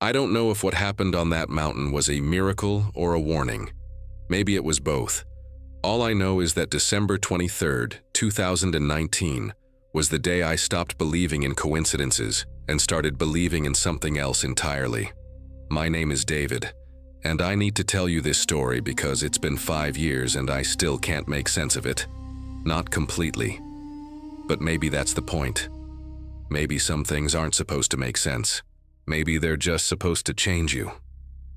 I don't know if what happened on that mountain was a miracle or a warning. Maybe it was both. All I know is that December 23rd, 2019, was the day I stopped believing in coincidences and started believing in something else entirely. My name is David, and I need to tell you this story because it's been 5 years and I still can't make sense of it. Not completely. But maybe that's the point. Maybe some things aren't supposed to make sense. Maybe they're just supposed to change you.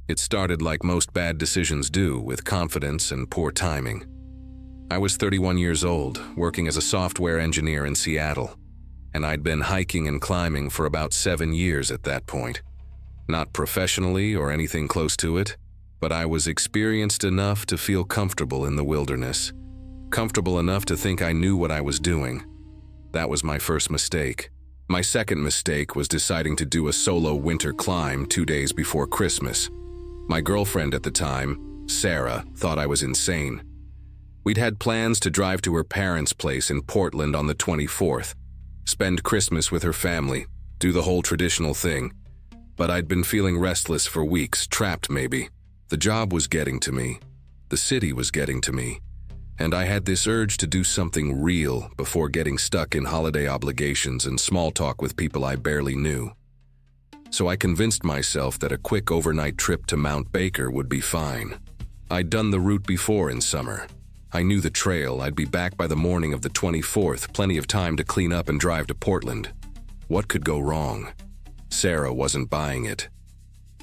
It started like most bad decisions do, with confidence and poor timing. I was 31 years old, working as a software engineer in Seattle, and I'd been hiking and climbing for about 7 years at that point. Not professionally or anything close to it, but I was experienced enough to feel comfortable in the wilderness. Comfortable enough to think I knew what I was doing. That was my first mistake. My second mistake was deciding to do a solo winter climb 2 days before Christmas. My girlfriend at the time, Sarah, thought I was insane. We'd had plans to drive to her parents' place in Portland on the 24th, spend Christmas with her family, do the whole traditional thing. But I'd been feeling restless for weeks, trapped maybe. The job was getting to me. The city was getting to me. And I had this urge to do something real before getting stuck in holiday obligations and small talk with people I barely knew. So I convinced myself that a quick overnight trip to Mount Baker would be fine. I'd done the route before in summer. I knew the trail. I'd be back by the morning of the 24th, plenty of time to clean up and drive to Portland. What could go wrong? Sarah wasn't buying it.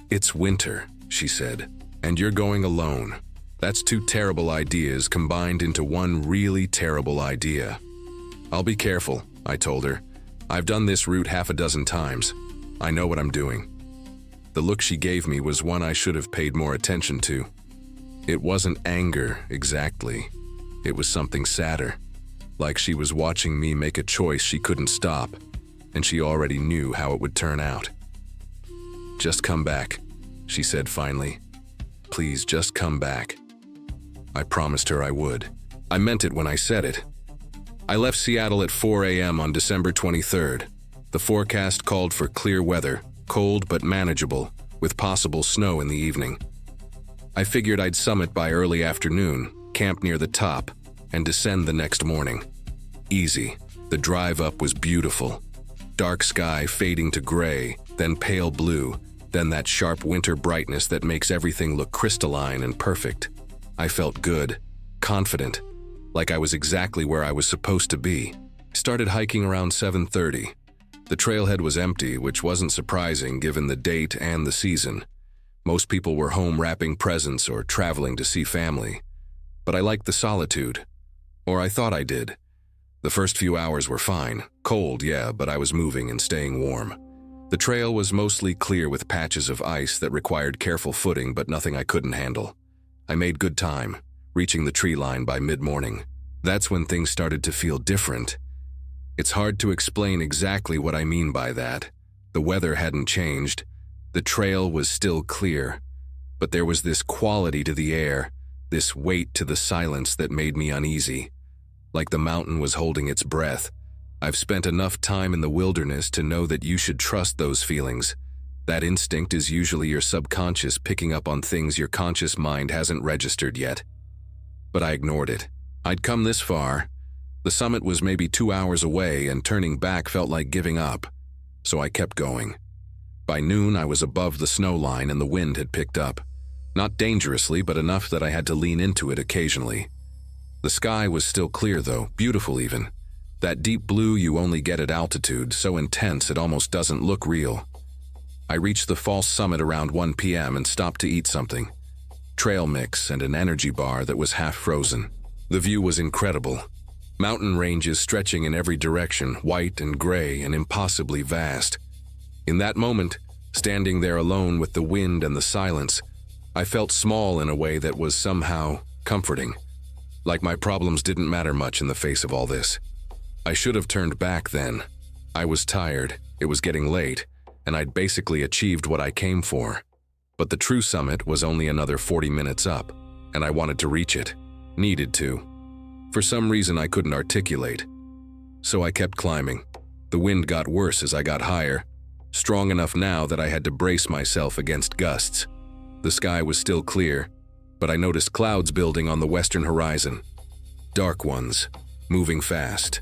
"It's winter," she said, "and you're going alone. That's 2 terrible ideas combined into one really terrible idea." "I'll be careful," I told her. "I've done this route half a dozen times. I know what I'm doing." The look she gave me was one I should have paid more attention to. It wasn't anger, exactly. It was something sadder. Like she was watching me make a choice she couldn't stop, and she already knew how it would turn out. "Just come back," she said finally. "Please, just come back." I promised her I would. I meant it when I said it. I left Seattle at 4 a.m. on December 23rd. The forecast called for clear weather, cold but manageable, with possible snow in the evening. I figured I'd summit by early afternoon, camp near the top, and descend the next morning. Easy. The drive up was beautiful. Dark sky fading to gray, then pale blue, then that sharp winter brightness that makes everything look crystalline and perfect. I felt good, confident, like I was exactly where I was supposed to be. Started hiking around 7:30. The trailhead was empty, which wasn't surprising given the date and the season. Most people were home wrapping presents or traveling to see family. But I liked the solitude. Or I thought I did. The first few hours were fine. Cold, yeah, but I was moving and staying warm. The trail was mostly clear with patches of ice that required careful footing, but nothing I couldn't handle. I made good time, reaching the tree line by mid-morning. That's when things started to feel different. It's hard to explain exactly what I mean by that. The weather hadn't changed. The trail was still clear. But there was this quality to the air, this weight to the silence that made me uneasy. Like the mountain was holding its breath. I've spent enough time in the wilderness to know that you should trust those feelings. That instinct is usually your subconscious picking up on things your conscious mind hasn't registered yet. But I ignored it. I'd come this far. The summit was maybe 2 hours away, and turning back felt like giving up. So I kept going. By noon, I was above the snow line and the wind had picked up. Not dangerously, but enough that I had to lean into it occasionally. The sky was still clear though, beautiful even. That deep blue you only get at altitude, so intense it almost doesn't look real. I reached the false summit around 1 p.m. and stopped to eat something. Trail mix and an energy bar that was half frozen. The view was incredible. Mountain ranges stretching in every direction, white and gray and impossibly vast. In that moment, standing there alone with the wind and the silence, I felt small in a way that was somehow comforting. Like my problems didn't matter much in the face of all this. I should have turned back then. I was tired, it was getting late, and I'd basically achieved what I came for. But the true summit was only another 40 minutes up, and I wanted to reach it. Needed to. For some reason I couldn't articulate. So I kept climbing. The wind got worse as I got higher. strong enough now that I had to brace myself against gusts. The sky was still clear, but I noticed clouds building on the western horizon. Dark ones, moving fast.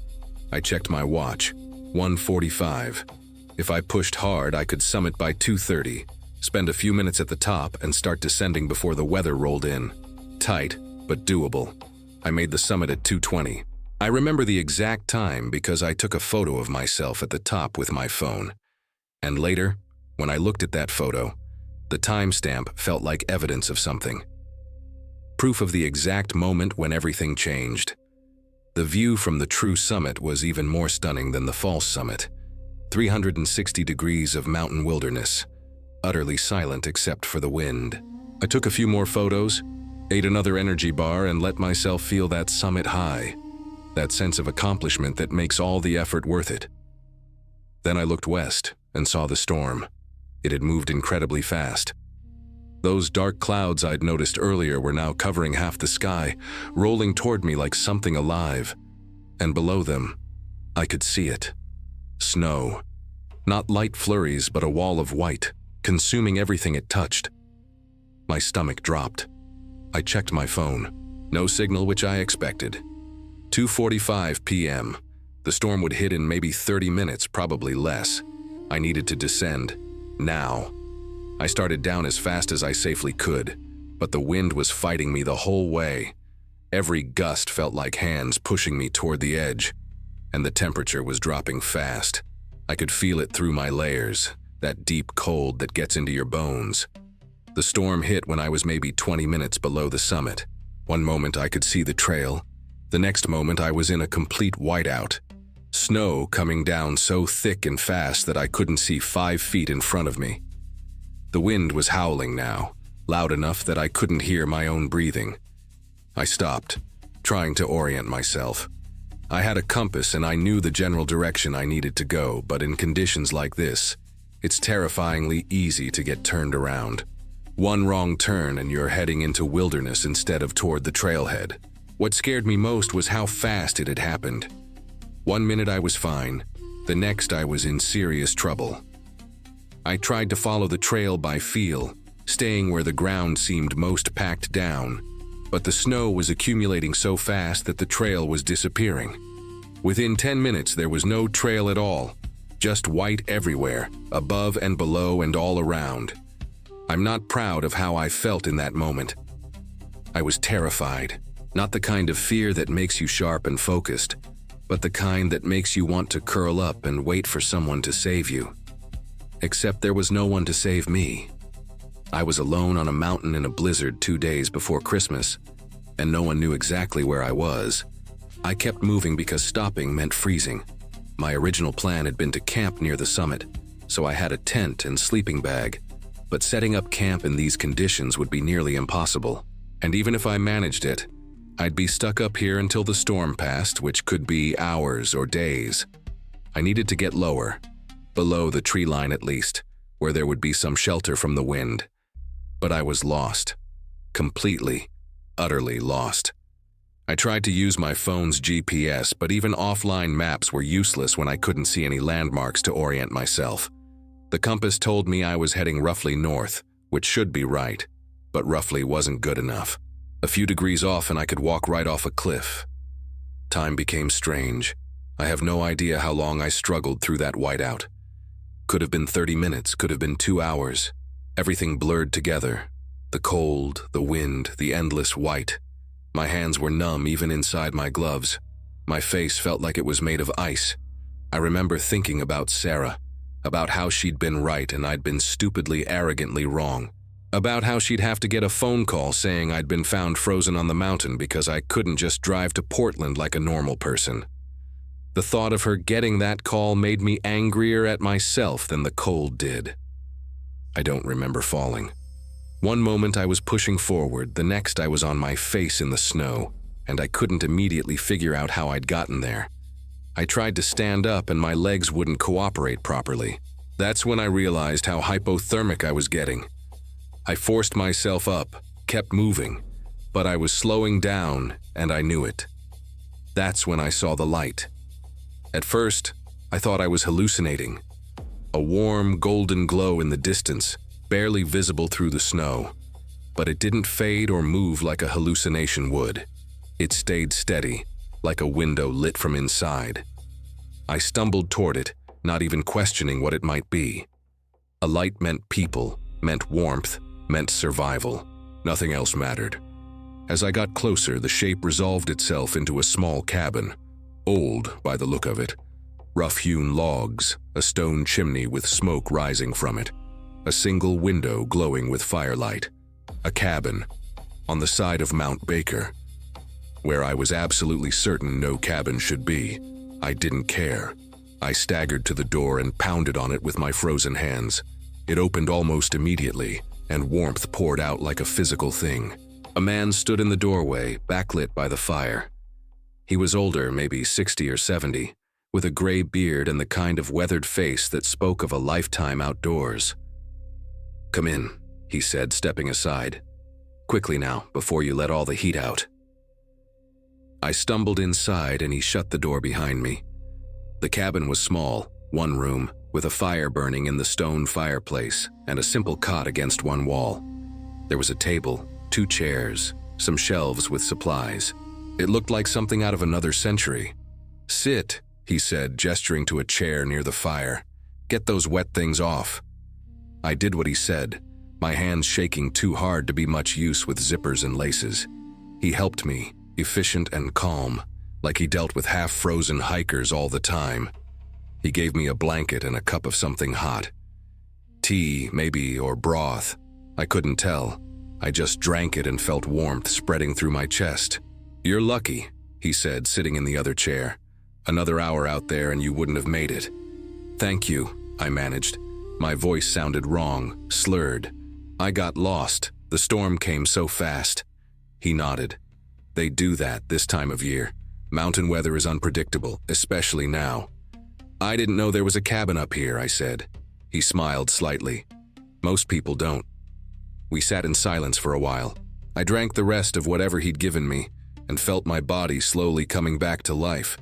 I checked my watch, 1:45. If I pushed hard, I could summit by 2:30, spend a few minutes at the top, and start descending before the weather rolled in. Tight, but doable. I made the summit at 2:20. I remember the exact time because I took a photo of myself at the top with my phone. And later, when I looked at that photo, the timestamp felt like evidence of something. Proof of the exact moment when everything changed. The view from the true summit was even more stunning than the false summit. 360 degrees of mountain wilderness, utterly silent except for the wind. I took a few more photos, ate another energy bar, and let myself feel that summit high, that sense of accomplishment that makes all the effort worth it. Then I looked west and saw the storm. It had moved incredibly fast. Those dark clouds I'd noticed earlier were now covering half the sky, rolling toward me like something alive. And below them, I could see it. Snow. Not light flurries, but a wall of white, consuming everything it touched. My stomach dropped. I checked my phone. No signal, which I expected. 2:45 p.m. The storm would hit in maybe 30 minutes, probably less. I needed to descend. Now. I started down as fast as I safely could, but the wind was fighting me the whole way. Every gust felt like hands pushing me toward the edge, and the temperature was dropping fast. I could feel it through my layers, that deep cold that gets into your bones. The storm hit when I was maybe 20 minutes below the summit. One moment I could see the trail. The next moment I was in a complete whiteout. Snow coming down so thick and fast that I couldn't see 5 feet in front of me. The wind was howling now, loud enough that I couldn't hear my own breathing. I stopped, trying to orient myself. I had a compass and I knew the general direction I needed to go, but in conditions like this, it's terrifyingly easy to get turned around. One wrong turn and you're heading into wilderness instead of toward the trailhead. What scared me most was how fast it had happened. 1 minute I was fine, the next I was in serious trouble. I tried to follow the trail by feel, staying where the ground seemed most packed down, but the snow was accumulating so fast that the trail was disappearing. Within 10 minutes there was no trail at all, just white everywhere, above and below and all around. I'm not proud of how I felt in that moment. I was terrified, not the kind of fear that makes you sharp and focused, but the kind that makes you want to curl up and wait for someone to save you. Except there was no one to save me. I was alone on a mountain in a blizzard 2 days before Christmas, and no one knew exactly where I was. I kept moving because stopping meant freezing. My original plan had been to camp near the summit, so I had a tent and sleeping bag, but setting up camp in these conditions would be nearly impossible. And even if I managed it, I'd be stuck up here until the storm passed, which could be hours or days. I needed to get lower, below the tree line at least, where there would be some shelter from the wind. But I was lost. Completely, utterly lost. I tried to use my phone's GPS, but even offline maps were useless when I couldn't see any landmarks to orient myself. The compass told me I was heading roughly north, which should be right, but roughly wasn't good enough. A few degrees off and I could walk right off a cliff. Time became strange. I have no idea how long I struggled through that whiteout. Could have been 30 minutes, could have been 2 hours. Everything blurred together. The cold, the wind, the endless white. My hands were numb even inside my gloves. My face felt like it was made of ice. I remember thinking about Sarah, about how she'd been right and I'd been stupidly, arrogantly wrong. About how she'd have to get a phone call saying I'd been found frozen on the mountain because I couldn't just drive to Portland like a normal person. The thought of her getting that call made me angrier at myself than the cold did. I don't remember falling. One moment I was pushing forward, the next I was on my face in the snow, and I couldn't immediately figure out how I'd gotten there. I tried to stand up and my legs wouldn't cooperate properly. That's when I realized how hypothermic I was getting. I forced myself up, kept moving, but I was slowing down and I knew it. That's when I saw the light. At first, I thought I was hallucinating. a warm, golden glow in the distance, barely visible through the snow. But it didn't fade or move like a hallucination would. It stayed steady, like a window lit from inside. I stumbled toward it, not even questioning what it might be. A light meant people, meant warmth, meant survival. Nothing else mattered. As I got closer, the shape resolved itself into a small cabin, old by the look of it. Rough-hewn logs, a stone chimney with smoke rising from it, a single window glowing with firelight. A cabin, on the side of Mount Baker, where I was absolutely certain no cabin should be. I didn't care. I staggered to the door and pounded on it with my frozen hands. It opened almost immediately, and warmth poured out like a physical thing. A man stood in the doorway, backlit by the fire. He was older, maybe 60 or 70, with a gray beard and the kind of weathered face that spoke of a lifetime outdoors. "Come in," he said, stepping aside. "Quickly now, before you let all the heat out." I stumbled inside and he shut the door behind me. The cabin was small, one room, with a fire burning in the stone fireplace and a simple cot against one wall. There was a table, 2 chairs, some shelves with supplies. It looked like something out of another century. "Sit," he said, gesturing to a chair near the fire. "Get those wet things off." I did what he said, my hands shaking too hard to be much use with zippers and laces. He helped me, efficient and calm, like he dealt with half-frozen hikers all the time. He gave me a blanket and a cup of something hot. Tea, maybe, or broth. I couldn't tell. I just drank it and felt warmth spreading through my chest. "You're lucky," he said, sitting in the other chair. "Another hour out there and you wouldn't have made it." "Thank you," I managed. My voice sounded wrong, slurred. "I got lost. The storm came so fast." He nodded. "They do that this time of year. Mountain weather is unpredictable, especially now." "I didn't know there was a cabin up here," I said. He smiled slightly. "Most people don't." We sat in silence for a while. I drank the rest of whatever he'd given me and felt my body slowly coming back to life.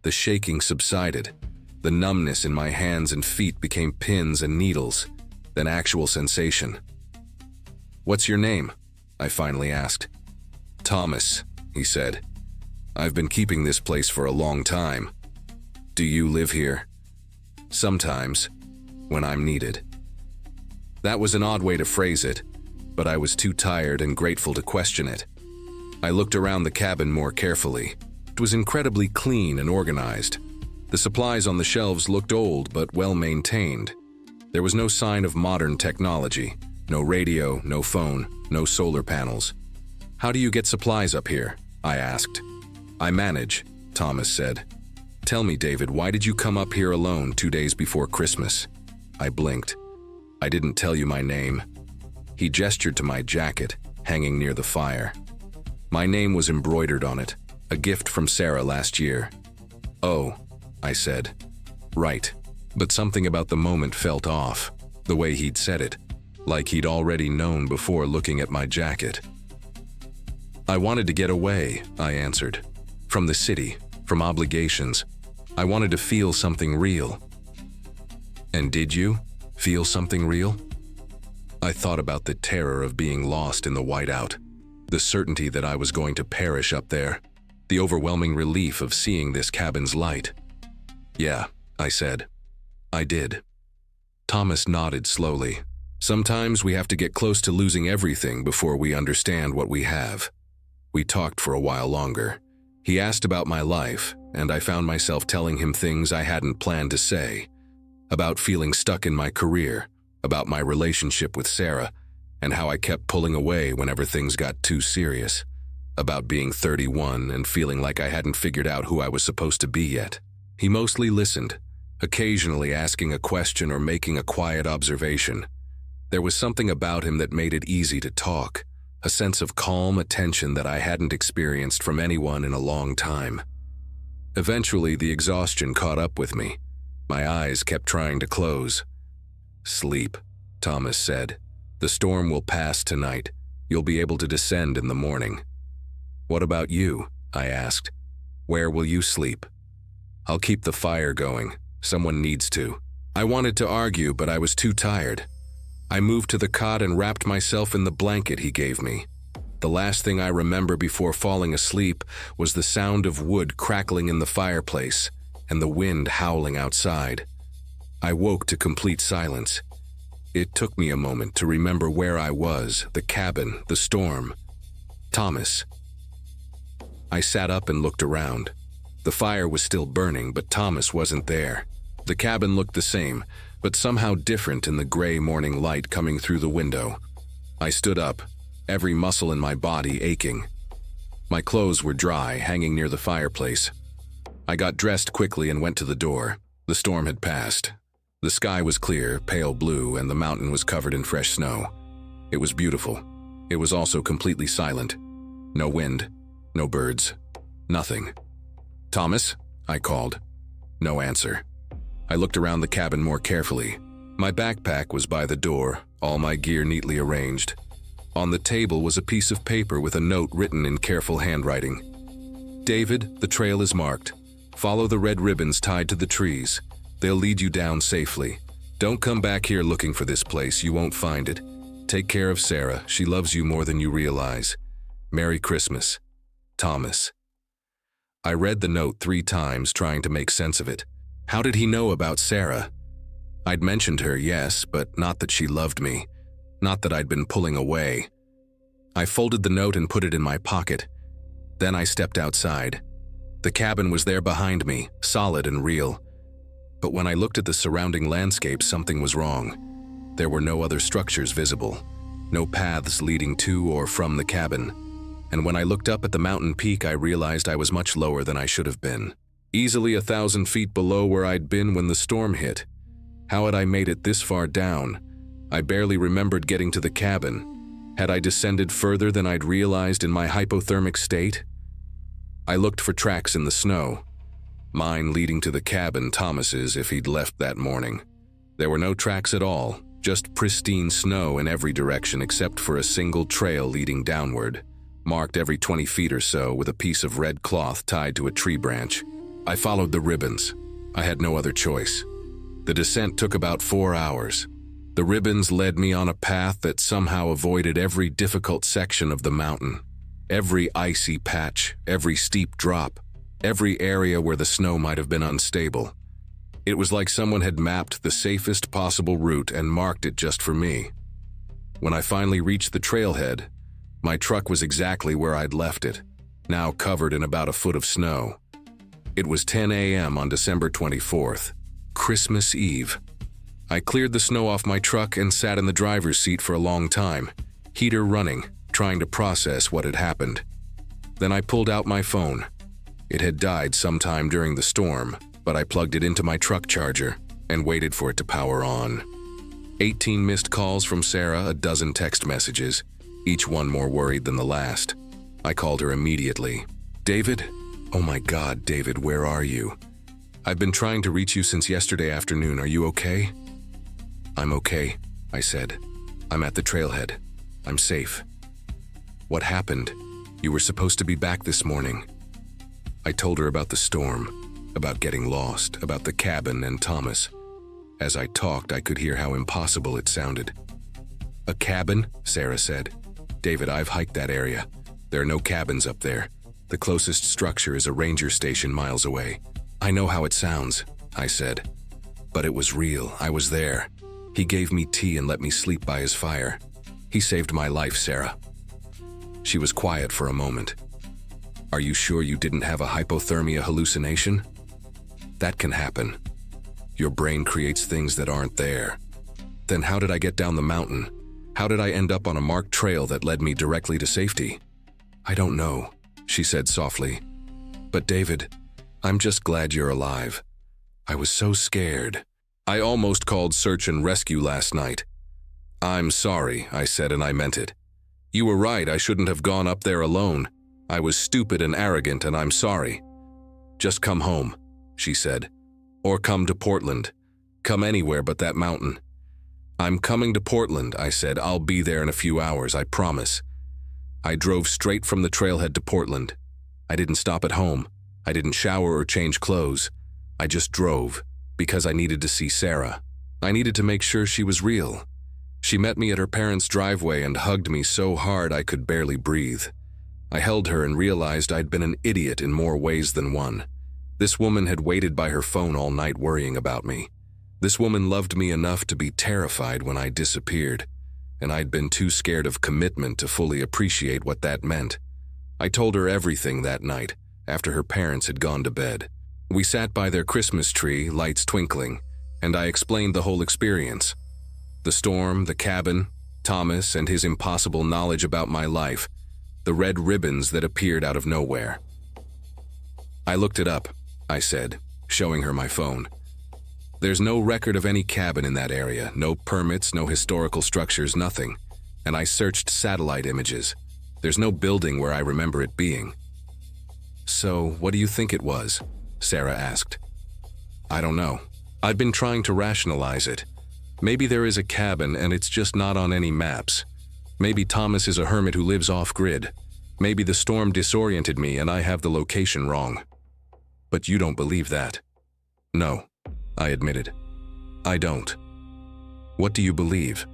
The shaking subsided. The numbness in my hands and feet became pins and needles, then actual sensation. "What's your name?" I finally asked. "Thomas," he said. "I've been keeping this place for a long time." "Do you live here?" "Sometimes, when I'm needed." That was an odd way to phrase it, but I was too tired and grateful to question it. I looked around the cabin more carefully. It was incredibly clean and organized. The supplies on the shelves looked old but well maintained. There was no sign of modern technology, no radio, no phone, no solar panels. "How do you get supplies up here?" I asked. "I manage," Thomas said. "Tell me, David, why did you come up here alone 2 days before Christmas?" I blinked. "I didn't tell you my name." He gestured to my jacket, hanging near the fire. My name was embroidered on it, a gift from Sarah last year. "Oh," I said. "Right." But something about the moment felt off, the way he'd said it, like he'd already known before looking at my jacket. "I wanted to get away," I answered. "From the city, from obligations. I wanted to feel something real." "And did you feel something real?" I thought about the terror of being lost in the whiteout, the certainty that I was going to perish up there, the overwhelming relief of seeing this cabin's light. "Yeah," I said. "I did." Thomas nodded slowly. "Sometimes we have to get close to losing everything before we understand what we have." We talked for a while longer. He asked about my life, and I found myself telling him things I hadn't planned to say. About feeling stuck in my career, about my relationship with Sarah, and how I kept pulling away whenever things got too serious. About being 31 and feeling like I hadn't figured out who I was supposed to be yet. He mostly listened, occasionally asking a question or making a quiet observation. There was something about him that made it easy to talk, a sense of calm attention that I hadn't experienced from anyone in a long time. Eventually, the exhaustion caught up with me. My eyes kept trying to close. "Sleep," Thomas said. "The storm will pass tonight. You'll be able to descend in the morning." "What about you?" I asked. "Where will you sleep?" "I'll keep the fire going. Someone needs to." I wanted to argue, but I was too tired. I moved to the cot and wrapped myself in the blanket he gave me. The last thing I remember before falling asleep was the sound of wood crackling in the fireplace and the wind howling outside. I woke to complete silence. It took me a moment to remember where I was, the cabin, the storm. Thomas. I sat up and looked around. The fire was still burning, but Thomas wasn't there. The cabin looked the same, but somehow different in the gray morning light coming through the window. I stood up, every muscle in my body aching. My clothes were dry, hanging near the fireplace. I got dressed quickly and went to the door. The storm had passed. The sky was clear, pale blue, and the mountain was covered in fresh snow. It was beautiful. It was also completely silent. No wind, no birds, nothing. "Thomas?" I called. No answer. I looked around the cabin more carefully. My backpack was by the door, all my gear neatly arranged. On the table was a piece of paper with a note written in careful handwriting. "David, the trail is marked. Follow the red ribbons tied to the trees. They'll lead you down safely. Don't come back here looking for this place, you won't find it. Take care of Sarah, she loves you more than you realize. Merry Christmas. Thomas." I read the note 3 times, trying to make sense of it. How did he know about Sarah? I'd mentioned her, yes, but not that she loved me. Not that I'd been pulling away. I folded the note and put it in my pocket. Then I stepped outside. The cabin was there behind me, solid and real. But when I looked at the surrounding landscape, something was wrong. There were no other structures visible, no paths leading to or from the cabin. And when I looked up at the mountain peak, I realized I was much lower than I should have been. Easily 1,000 feet below where I'd been when the storm hit. How had I made it this far down? I barely remembered getting to the cabin. Had I descended further than I'd realized in my hypothermic state? I looked for tracks in the snow. Mine leading to the cabin, Thomas's if he'd left that morning. There were no tracks at all, just pristine snow in every direction except for a single trail leading downward, marked every 20 feet or so with a piece of red cloth tied to a tree branch. I followed the ribbons. I had no other choice. The descent took about 4 hours. The ribbons led me on a path that somehow avoided every difficult section of the mountain, every icy patch, every steep drop, every area where the snow might have been unstable. It was like someone had mapped the safest possible route and marked it just for me. When I finally reached the trailhead, my truck was exactly where I'd left it, now covered in about a foot of snow. It was 10 a.m. on December 24th, Christmas Eve. I cleared the snow off my truck and sat in the driver's seat for a long time, heater running, trying to process what had happened. Then I pulled out my phone. It had died sometime during the storm, but I plugged it into my truck charger and waited for it to power on. 18 missed calls from Sarah, a dozen text messages, each one more worried than the last. I called her immediately. "David? Oh my God, David, where are you? I've been trying to reach you since yesterday afternoon. Are you okay?" "I'm okay," I said. "I'm at the trailhead. I'm safe." "What happened? You were supposed to be back this morning." I told her about the storm, about getting lost, about the cabin and Thomas. As I talked, I could hear how impossible it sounded. "A cabin?" Sarah said. "David, I've hiked that area. There are no cabins up there. The closest structure is a ranger station miles away." "I know how it sounds," I said. "But it was real. I was there. He gave me tea and let me sleep by his fire. He saved my life, Sarah." She was quiet for a moment. "Are you sure you didn't have a hypothermia hallucination?" "That can happen. Your brain creates things that aren't there." "Then how did I get down the mountain? How did I end up on a marked trail that led me directly to safety?" "I don't know," she said softly. "But David, I'm just glad you're alive. I was so scared. I almost called search and rescue last night." "I'm sorry," I said, and I meant it. "You were right, I shouldn't have gone up there alone. I was stupid and arrogant, and I'm sorry." "Just come home," she said. "Or come to Portland. Come anywhere but that mountain." "I'm coming to Portland," I said. "I'll be there in a few hours, I promise." I drove straight from the trailhead to Portland. I didn't stop at home. I didn't shower or change clothes. I just drove, because I needed to see Sarah. I needed to make sure she was real. She met me at her parents' driveway and hugged me so hard I could barely breathe. I held her and realized I'd been an idiot in more ways than one. This woman had waited by her phone all night worrying about me. This woman loved me enough to be terrified when I disappeared, and I'd been too scared of commitment to fully appreciate what that meant. I told her everything that night, after her parents had gone to bed. We sat by their Christmas tree, lights twinkling, and I explained the whole experience. The storm, the cabin, Thomas and his impossible knowledge about my life, the red ribbons that appeared out of nowhere. I looked it up, I said, showing her my phone. There's no record of any cabin in that area, no permits, no historical structures, nothing. And I searched satellite images. There's no building where I remember it being. So, what do you think it was? Sarah asked. I don't know. I've been trying to rationalize it. Maybe there is a cabin and it's just not on any maps. Maybe Thomas is a hermit who lives off-grid. Maybe the storm disoriented me and I have the location wrong. But you don't believe that. No, I admitted. I don't. What do you believe?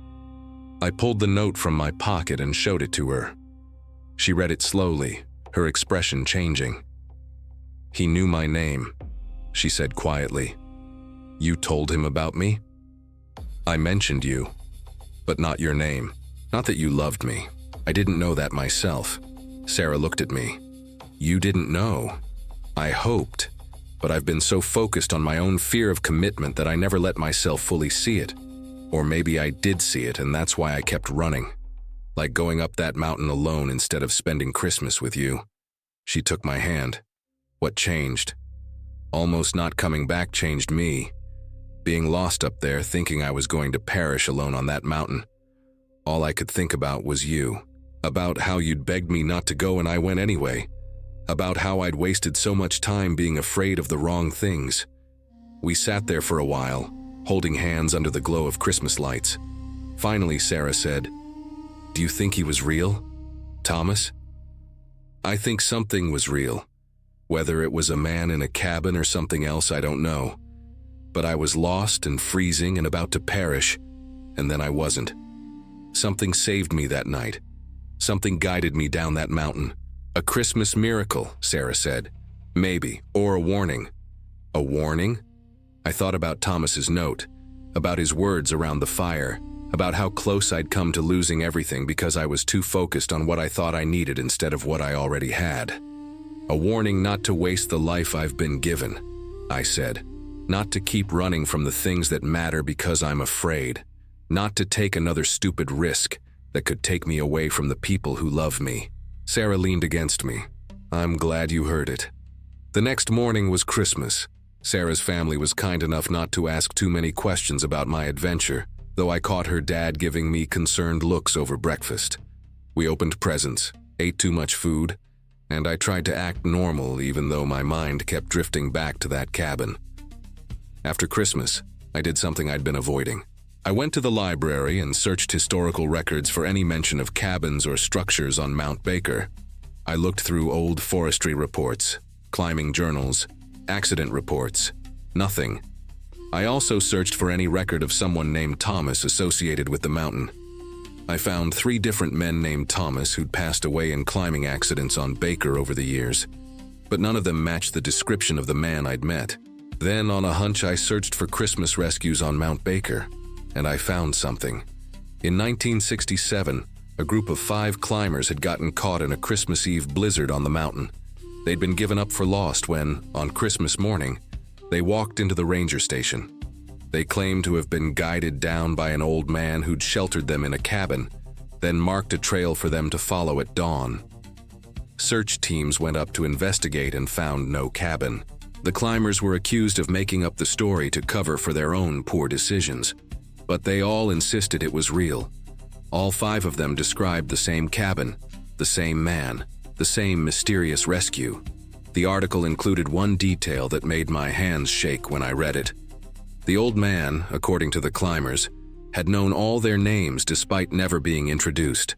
I pulled the note from my pocket and showed it to her. She read it slowly, her expression changing. He knew my name, she said quietly. You told him about me? I mentioned you, but not your name. Not that you loved me. I didn't know that myself. Sarah looked at me. You didn't know. I hoped, but I've been so focused on my own fear of commitment that I never let myself fully see it. Or maybe I did see it and that's why I kept running. Like going up that mountain alone instead of spending Christmas with you. She took my hand. What changed? Almost not coming back changed me. Being lost up there, thinking I was going to perish alone on that mountain. All I could think about was you. About how you'd begged me not to go and I went anyway. About how I'd wasted so much time being afraid of the wrong things. We sat there for a while, holding hands under the glow of Christmas lights. Finally, Sarah said, Do you think he was real? Thomas? I think something was real. Whether it was a man in a cabin or something else, I don't know. But I was lost and freezing and about to perish, and then I wasn't. Something saved me that night. Something guided me down that mountain. A Christmas miracle, Sarah said. Maybe, or a warning. A warning? I thought about Thomas's note, about his words around the fire, about how close I'd come to losing everything because I was too focused on what I thought I needed instead of what I already had. A warning not to waste the life I've been given, I said. Not to keep running from the things that matter because I'm afraid. Not to take another stupid risk that could take me away from the people who love me. Sarah leaned against me. I'm glad you heard it. The next morning was Christmas. Sarah's family was kind enough not to ask too many questions about my adventure, though I caught her dad giving me concerned looks over breakfast. We opened presents, ate too much food, and I tried to act normal even though my mind kept drifting back to that cabin. After Christmas, I did something I'd been avoiding. I went to the library and searched historical records for any mention of cabins or structures on Mount Baker. I looked through old forestry reports, climbing journals, accident reports. Nothing. I also searched for any record of someone named Thomas associated with the mountain. I found 3 different men named Thomas who'd passed away in climbing accidents on Baker over the years, but none of them matched the description of the man I'd met. Then, on a hunch, I searched for Christmas rescues on Mount Baker, and I found something. In 1967, a group of 5 climbers had gotten caught in a Christmas Eve blizzard on the mountain. They'd been given up for lost when, on Christmas morning, they walked into the ranger station. They claimed to have been guided down by an old man who'd sheltered them in a cabin, then marked a trail for them to follow at dawn. Search teams went up to investigate and found no cabin. The climbers were accused of making up the story to cover for their own poor decisions, but they all insisted it was real. All 5 of them described the same cabin, the same man, the same mysterious rescue. The article included one detail that made my hands shake when I read it. The old man, according to the climbers, had known all their names despite never being introduced,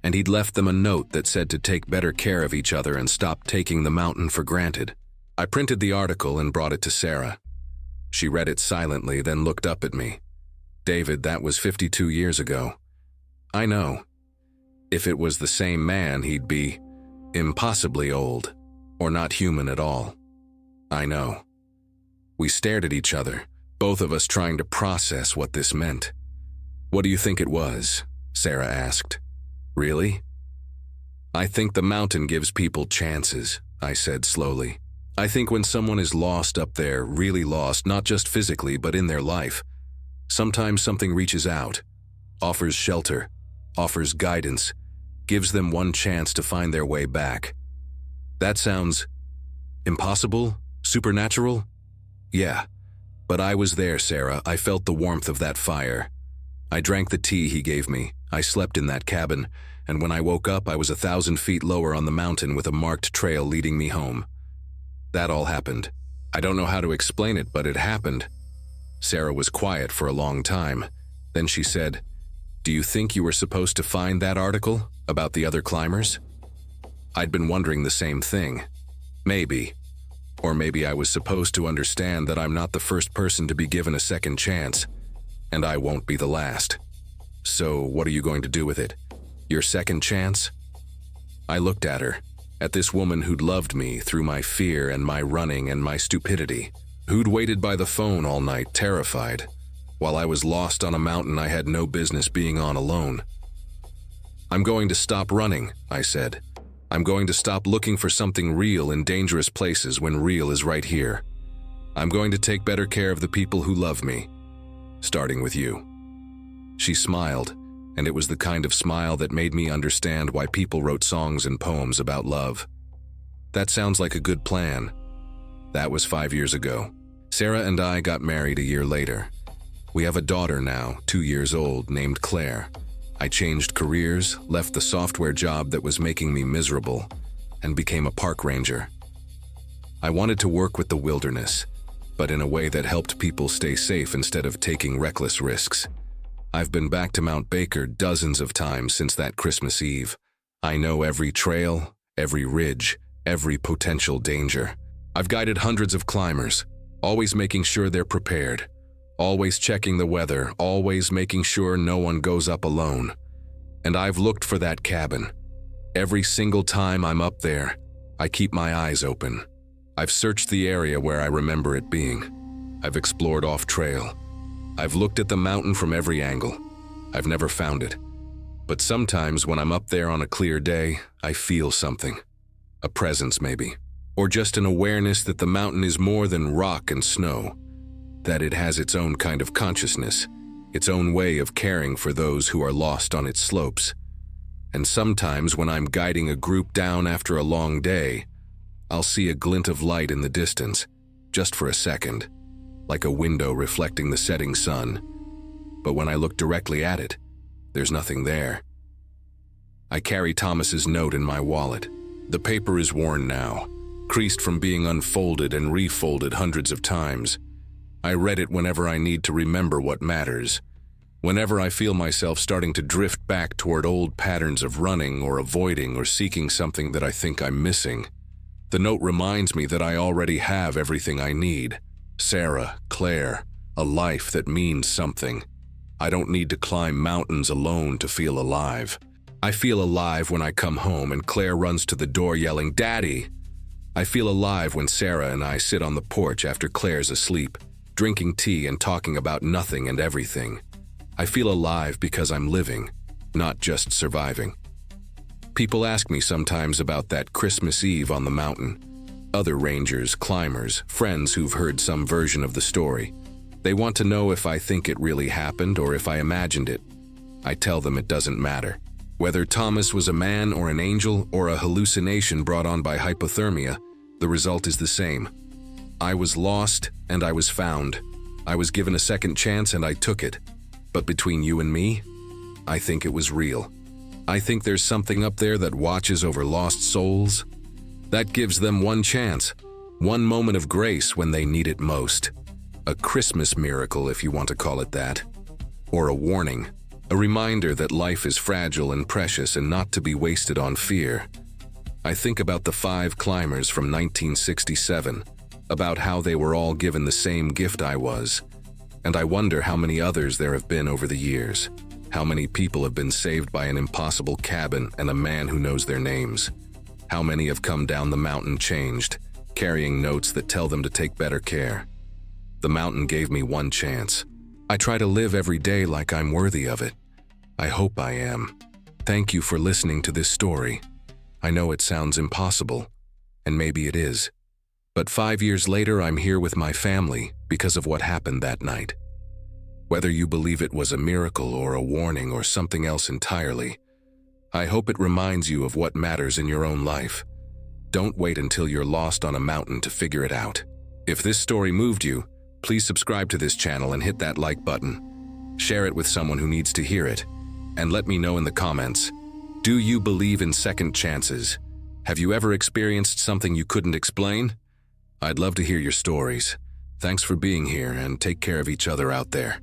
and he'd left them a note that said to take better care of each other and stop taking the mountain for granted. I printed the article and brought it to Sarah. She read it silently, then looked up at me. David, that was 52 years ago. I know. If it was the same man, he'd be impossibly old, or not human at all. I know. We stared at each other, both of us trying to process what this meant. What do you think it was? Sarah asked. Really? I think the mountain gives people chances, I said slowly. I think when someone is lost up there, really lost, not just physically, but in their life, sometimes something reaches out, offers shelter, offers guidance, gives them one chance to find their way back. That sounds impossible? Supernatural? Yeah, but I was there, Sarah. I felt the warmth of that fire. I drank the tea he gave me. I slept in that cabin, and when I woke up, I was 1,000 feet lower on the mountain with a marked trail leading me home. That all happened. I don't know how to explain it, but it happened. Sarah was quiet for a long time. Then she said, "Do you think you were supposed to find that article about the other climbers?" I'd been wondering the same thing. Maybe. Or maybe I was supposed to understand that I'm not the first person to be given a second chance, and I won't be the last. So what are you going to do with it? Your second chance? I looked at her, at this woman who'd loved me through my fear and my running and my stupidity, who'd waited by the phone all night, terrified, while I was lost on a mountain I had no business being on alone. I'm going to stop running, I said. I'm going to stop looking for something real in dangerous places when real is right here. I'm going to take better care of the people who love me, starting with you. She smiled, and it was the kind of smile that made me understand why people wrote songs and poems about love. That sounds like a good plan. That was 5 years ago. Sarah and I got married a year later. We have a daughter now, 2 years old, named Claire. I changed careers, left the software job that was making me miserable, and became a park ranger. I wanted to work with the wilderness, but in a way that helped people stay safe instead of taking reckless risks. I've been back to Mount Baker dozens of times since that Christmas Eve. I know every trail, every ridge, every potential danger. I've guided hundreds of climbers, always making sure they're prepared, always checking the weather, always making sure no one goes up alone. And I've looked for that cabin. Every single time I'm up there, I keep my eyes open. I've searched the area where I remember it being. I've explored off-trail. I've looked at the mountain from every angle. I've never found it. But sometimes when I'm up there on a clear day, I feel something. A presence maybe. Or just an awareness that the mountain is more than rock and snow. That it has its own kind of consciousness, its own way of caring for those who are lost on its slopes. And sometimes when I'm guiding a group down after a long day, I'll see a glint of light in the distance, just for a second, like a window reflecting the setting sun. But when I look directly at it, there's nothing there. I carry Thomas's note in my wallet. The paper is worn now, creased from being unfolded and refolded hundreds of times. I read it whenever I need to remember what matters, whenever I feel myself starting to drift back toward old patterns of running or avoiding or seeking something that I think I'm missing. The note reminds me that I already have everything I need. Sarah, Claire, a life that means something. I don't need to climb mountains alone to feel alive. I feel alive when I come home and Claire runs to the door yelling, "Daddy!" I feel alive when Sarah and I sit on the porch after Claire's asleep, drinking tea and talking about nothing and everything. I feel alive because I'm living, not just surviving. People ask me sometimes about that Christmas Eve on the mountain. Other rangers, climbers, friends who've heard some version of the story. They want to know if I think it really happened or if I imagined it. I tell them it doesn't matter. Whether Thomas was a man or an angel or a hallucination brought on by hypothermia, the result is the same. I was lost and I was found. I was given a second chance and I took it. But between you and me, I think it was real. I think there's something up there that watches over lost souls. That gives them one chance, one moment of grace when they need it most. A Christmas miracle, if you want to call it that. Or a warning, a reminder that life is fragile and precious and not to be wasted on fear. I think about the 5 climbers from 1967, about how they were all given the same gift I was. And I wonder how many others there have been over the years. How many people have been saved by an impossible cabin and a man who knows their names. How many have come down the mountain changed, carrying notes that tell them to take better care. The mountain gave me one chance. I try to live every day like I'm worthy of it. I hope I am. Thank you for listening to this story. I know it sounds impossible, and maybe it is. But 5 years later, I'm here with my family because of what happened that night. Whether you believe it was a miracle or a warning or something else entirely, I hope it reminds you of what matters in your own life. Don't wait until you're lost on a mountain to figure it out. If this story moved you, please subscribe to this channel and hit that like button. Share it with someone who needs to hear it. And let me know in the comments, do you believe in second chances? Have you ever experienced something you couldn't explain? I'd love to hear your stories. Thanks for being here, and take care of each other out there.